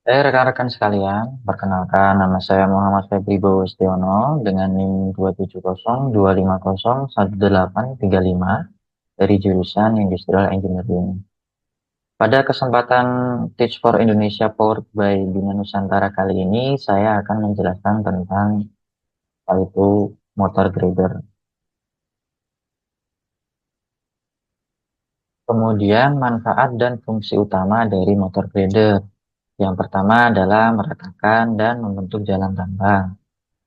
Rekan-rekan sekalian, perkenalkan nama saya Muhammad Febri Bowestiono dengan NIM 27025011835 dari jurusan Industrial Engineering. Pada kesempatan Teach for Indonesia Powered by Bina Nusantara kali ini, saya akan menjelaskan tentang hal itu motor grader. Kemudian manfaat dan fungsi utama dari motor grader. Yang pertama adalah meratakan dan membentuk jalan tambang.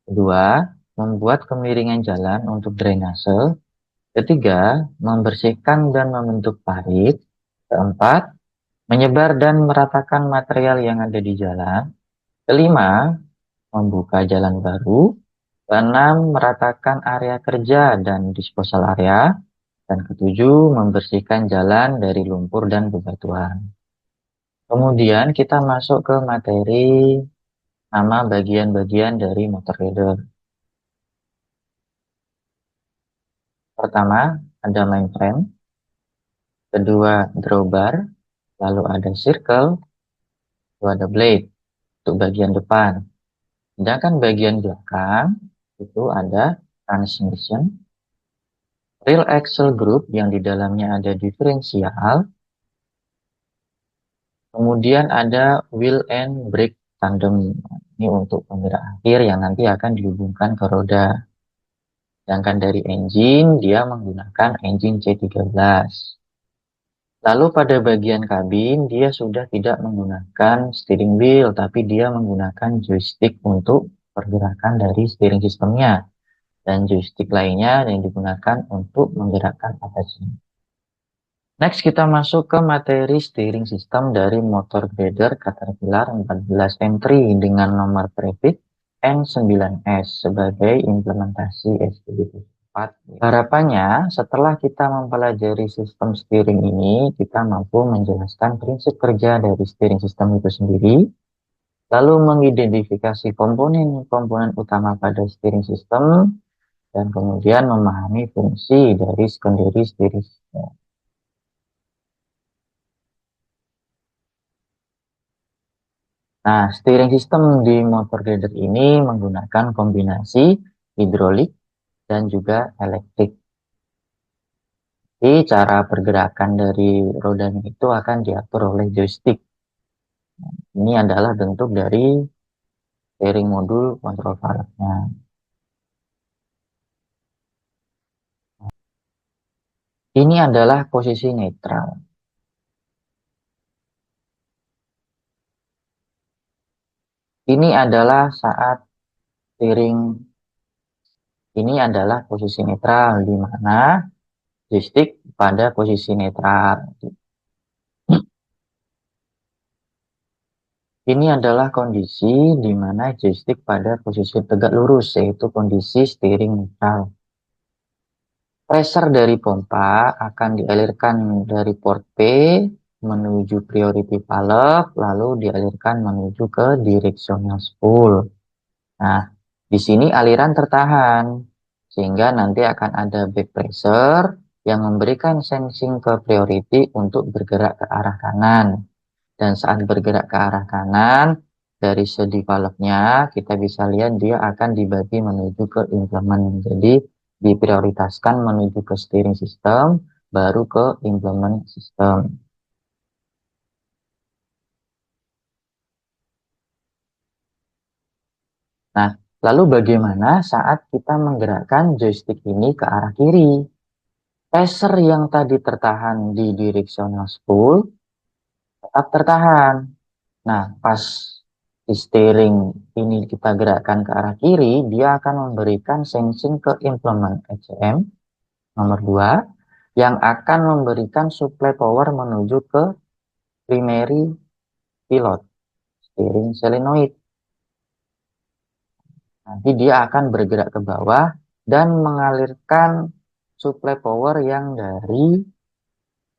Kedua, membuat kemiringan jalan untuk drainase. Ketiga, membersihkan dan membentuk parit. Keempat, menyebar dan meratakan material yang ada di jalan. Kelima, membuka jalan baru. Keenam, meratakan area kerja dan disposal area. Dan ketujuh, membersihkan jalan dari lumpur dan bebatuan. Kemudian kita masuk ke materi nama bagian-bagian dari motor grader. Pertama, ada mainframe. Kedua, drawbar. Lalu ada circle. Lalu ada blade untuk bagian depan. Sedangkan bagian belakang itu ada transmission, real axle group yang di dalamnya ada diferensial. Kemudian ada wheel and brake tandem. Ini untuk penggerak akhir yang nanti akan dihubungkan ke roda. Sedangkan dari engine, dia menggunakan engine C13. Lalu pada bagian kabin, dia sudah tidak menggunakan steering wheel, tapi dia menggunakan joystick untuk pergerakan dari steering sistemnya. Dan joystick lainnya yang digunakan untuk menggerakkan attachment. Next, kita masuk ke materi steering system dari motor grader Caterpillar 14M3 dengan nomor prefix N9S sebagai implementasi SPDT4. Harapannya, setelah kita mempelajari sistem steering ini, kita mampu menjelaskan prinsip kerja dari steering system itu sendiri, lalu mengidentifikasi komponen-komponen utama pada steering system, dan kemudian memahami fungsi dari secondary steering system. Nah, steering system di motor grader ini menggunakan kombinasi hidrolik dan juga elektrik. Jadi cara pergerakan dari rodanya itu akan diatur oleh joystick. Ini adalah bentuk dari steering modul kontrol valve-nya. Ini adalah posisi netral. Ini adalah saat steering. Ini adalah posisi netral di mana joystick pada posisi netral. Ini adalah kondisi di mana joystick pada posisi tegak lurus, yaitu kondisi steering netral. Pressure dari pompa akan dialirkan dari port P menuju priority valve, lalu dialirkan menuju ke directional spool. Nah, di sini aliran tertahan, sehingga nanti akan ada back pressure yang memberikan sensing ke priority untuk bergerak ke arah kanan. Dan saat bergerak ke arah kanan, dari segi valve-nya, kita bisa lihat dia akan dibagi menuju ke implement. Jadi, diprioritaskan menuju ke steering system, baru ke implement system. Nah, lalu bagaimana saat kita menggerakkan joystick ini ke arah kiri? Pressure yang tadi tertahan di directional spool tetap tertahan. Nah, pas di steering ini kita gerakkan ke arah kiri, dia akan memberikan sensing ke implement ECM nomor 2 yang akan memberikan supply power menuju ke primary pilot, steering solenoid. Nanti dia akan bergerak ke bawah dan mengalirkan supply power yang dari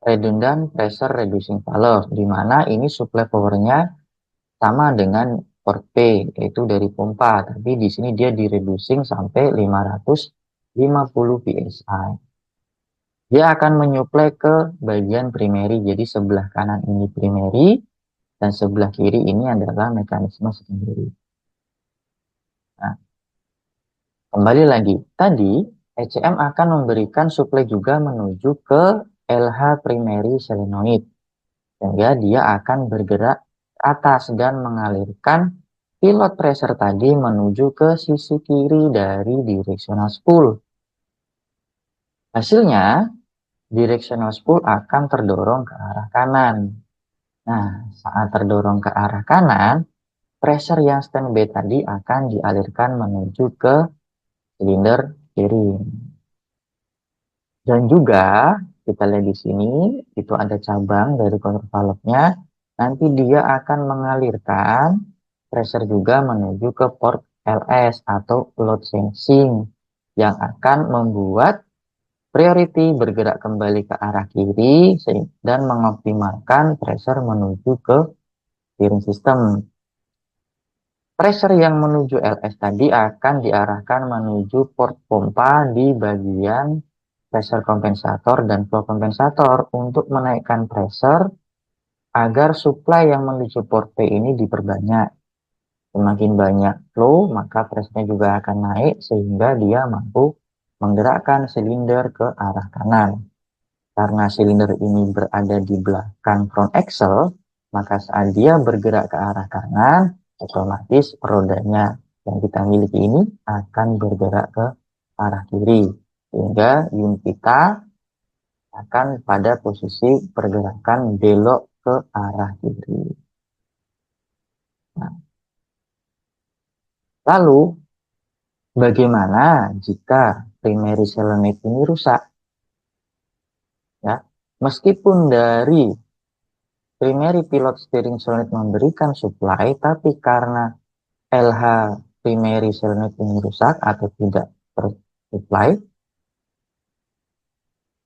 redundant pressure reducing valve, di mana ini supply powernya sama dengan port P, yaitu dari pompa, tapi di sini dia direducing sampai 550 psi. Dia akan menyuplai ke bagian primary, jadi sebelah kanan ini primary, dan sebelah kiri ini adalah mekanisme secondary. Nah, kembali lagi, tadi ECM akan memberikan suplai juga menuju ke LH primary solenoid, sehingga dia akan bergerak ke atas dan mengalirkan pilot pressure tadi menuju ke sisi kiri dari directional spool. Hasilnya, directional spool akan terdorong ke arah kanan. Nah, saat terdorong ke arah kanan, pressure yang standby tadi akan dialirkan menuju ke silinder kiri. Dan juga kita lihat di sini, itu ada cabang dari kontrol valve-nya. Nanti dia akan mengalirkan pressure juga menuju ke port LS atau load sensing yang akan membuat priority bergerak kembali ke arah kiri dan mengoptimalkan pressure menuju ke steering system. Pressure yang menuju LS tadi akan diarahkan menuju port pompa di bagian pressure kompensator dan flow kompensator untuk menaikkan pressure agar supply yang menuju port P ini diperbanyak. Semakin banyak flow, maka pressure-nya juga akan naik sehingga dia mampu menggerakkan silinder ke arah kanan. Karena silinder ini berada di belakang front axle, maka saat dia bergerak ke arah kanan, otomatis rodanya yang kita miliki ini akan bergerak ke arah kiri. Sehingga unit kita akan pada posisi pergerakan belok ke arah kiri. Nah, lalu, bagaimana jika primary solenoid ini rusak? Ya, meskipun dari primary pilot steering solenoid memberikan supply, tapi karena LH primary solenoid ini rusak atau tidak tersupply,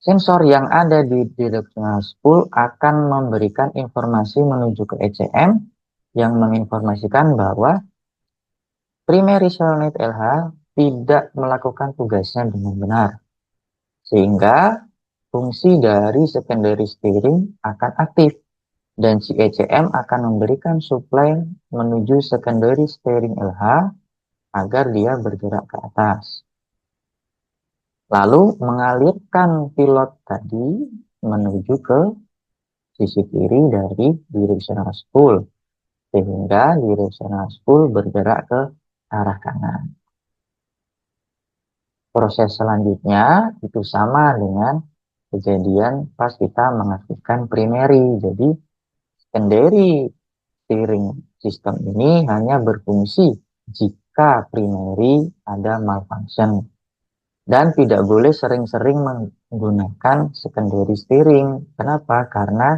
sensor yang ada di directional spool akan memberikan informasi menuju ke ECM yang menginformasikan bahwa primary solenoid LH tidak melakukan tugasnya dengan benar, sehingga fungsi dari secondary steering akan aktif dan si ECM akan memberikan supply menuju secondary steering LH agar dia bergerak ke atas. Lalu mengalirkan pilot tadi menuju ke sisi kiri dari directional spool sehingga directional spool bergerak ke arah kanan. Proses selanjutnya itu sama dengan kejadian pas kita mengaktifkan primary. Jadi secondary steering system ini hanya berfungsi jika primary ada malfunction. Dan tidak boleh sering-sering menggunakan secondary steering. Kenapa? Karena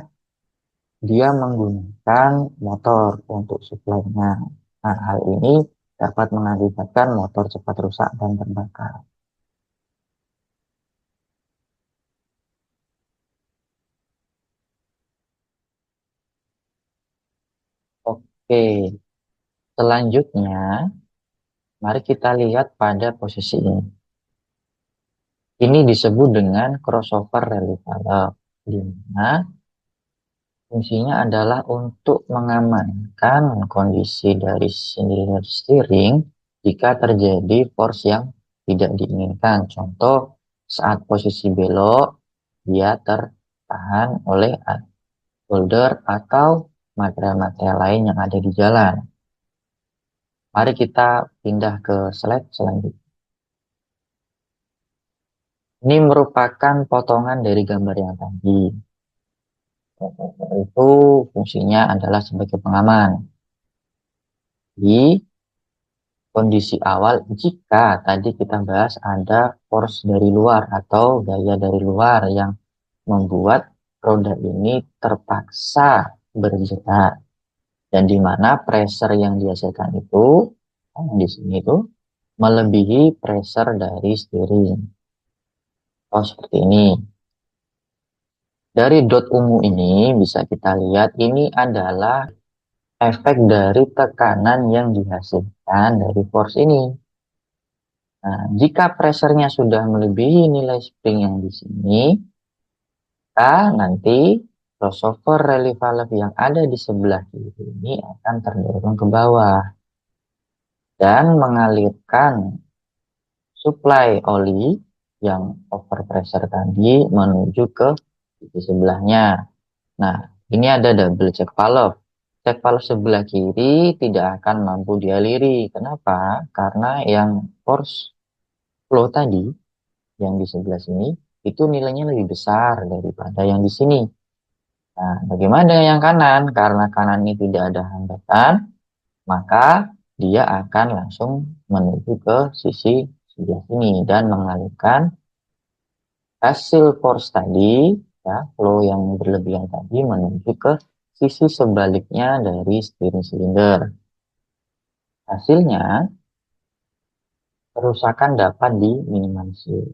dia menggunakan motor untuk supply-nya. Nah, hal ini dapat mengakibatkan motor cepat rusak dan terbakar. Oke, selanjutnya mari kita lihat pada posisi ini. Ini disebut dengan crossover rally valve, di mana fungsinya adalah untuk mengamankan kondisi dari silinder steering jika terjadi force yang tidak diinginkan. Contoh, saat posisi belok, dia tertahan oleh boulder atau material-material lain yang ada di jalan. Mari kita pindah ke slide selanjutnya. Ini merupakan potongan dari gambar yang tadi. Itu fungsinya adalah sebagai pengaman. Di kondisi awal, jika tadi kita bahas ada force dari luar atau gaya dari luar yang membuat roda ini terpaksa bergerak. Dan di mana pressure yang dihasilkan itu, di sini itu, melebihi pressure dari steering. Oh, seperti ini. Dari dot ungu ini bisa kita lihat ini adalah efek dari tekanan yang dihasilkan dari force ini. Nah, jika pressure-nya sudah melebihi nilai spring yang di sini, maka nanti crossover rally valve yang ada di sebelah kiri ini akan terdorong ke bawah dan mengalirkan supply oli yang overpressure tadi menuju ke sisi sebelahnya. Nah, ini ada double check valve. Check valve sebelah kiri tidak akan mampu dialiri. Kenapa? Karena yang force flow tadi, yang di sebelah sini, itu nilainya lebih besar daripada yang di sini. Nah, bagaimana dengan yang kanan? Karena kanan ini tidak ada hambatan, maka dia akan langsung menuju ke sisi sebelah sini dan mengalirkan hasil force tadi, ya, flow yang berlebihan tadi menuju ke sisi sebaliknya dari steering cylinder. Hasilnya, kerusakan dapat diminimalisir.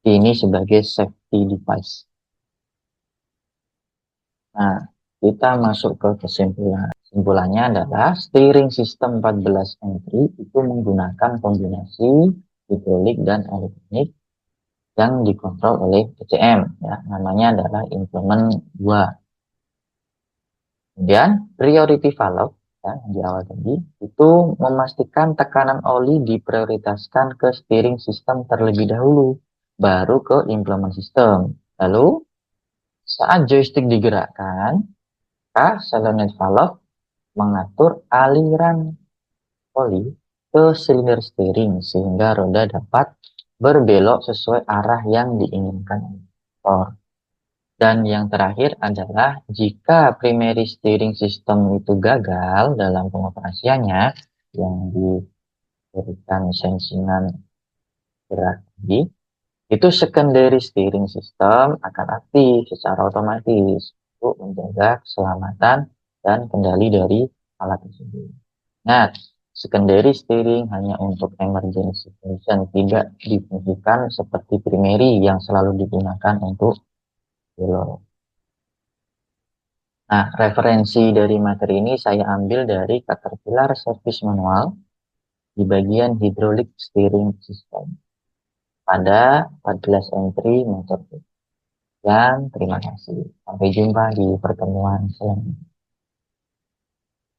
Ini sebagai safety device. Nah, kita masuk ke kesimpulan. Kesimpulannya adalah steering system 14 entry itu menggunakan kombinasi hidrolik dan elektronik yang dikontrol oleh PCM, ya, namanya adalah implement 2. Kemudian priority valve, ya, di awal tadi itu memastikan tekanan oli diprioritaskan ke steering system terlebih dahulu, baru ke implement system. Lalu saat joystick digerakkan, solenoid valve mengatur aliran oli ke silinder steering sehingga roda dapat berbelok sesuai arah yang diinginkan motor. Dan yang terakhir adalah jika primary steering system itu gagal dalam pengoperasiannya yang diberikan sensingan gerak tadi, itu secondary steering system akan aktif secara otomatis untuk menjaga keselamatan dan kendali dari alat tersebut. Nah, secondary steering hanya untuk emergency condition, tidak difungsikan seperti primary yang selalu digunakan untuk belok. Nah, referensi dari materi ini saya ambil dari Caterpillar Service Manual di bagian hydraulic steering system pada 14 entry motor. Dan terima kasih. Sampai jumpa di pertemuan selanjutnya.